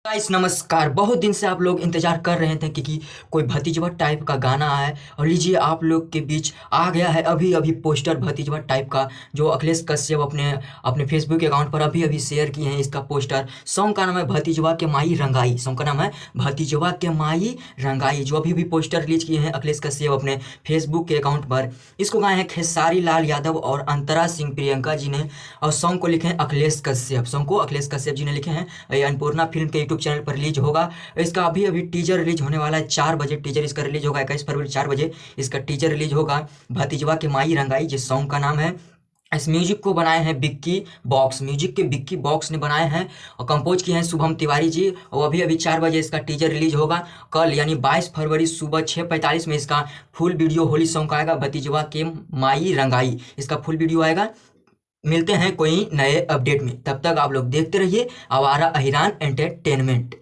Guys नमस्कार। बहुत दिन से आप लोग इंतजार कर रहे थे कि कोई भतीजवा टाइप का गाना आए और लीजिए आप लोग के बीच आ गया है अभी अभी पोस्टर भतीजवा टाइप का, जो अखिलेश कश्यप अपने अपने फेसबुक अकाउंट पर अभी अभी शेयर किए हैं। इसका पोस्टर सॉन्ग का नाम है भतीजवा के माई रंगाई। सॉन्ग का नाम है भतीजवा के माई रंगाई, जो अभी भी पोस्टर रिलीज किए हैं अखिलेश कश्यप अपने फेसबुक के अकाउंट पर। इसको गाए हैं खेसारी लाल यादव और अंतरा सिंह प्रियंका जी ने, और सॉन्ग को लिखे हैं अखिलेश कश्यप। सॉन्ग को अखिलेश कश्यप जी ने लिखे हैं। ये अन्नपूर्णा फिल्म के यूट्यूब चैनल पर रिलीज होगा। इसका अभी अभी टीजर रिलीज होने वाला है 4 बजे। टीजर इसका रिलीज होगा 21 फरवरी 4 बजे इसका टीजर रिलीज होगा भतीजवा के माई रंगाई, जिस सॉन्ग का नाम है। इस म्यूजिक को बनाए हैं बिक्की बॉक्स, म्यूजिक के बिक्की बॉक्स ने बनाए हैं और कंपोज किए हैं शुभम तिवारी जी। और अभी अभी 4 बजे इसका टीजर रिलीज होगा। कल यानी 22 फरवरी सुबह 6:45 में इसका फुल वीडियो होली सॉन्ग का आएगा, भतीजवा के माई रंगाई इसका फुल वीडियो आएगा। मिलते हैं कोई नए अपडेट में, तब तक आप लोग देखते रहिए आवारा अहिरान एंटरटेनमेंट।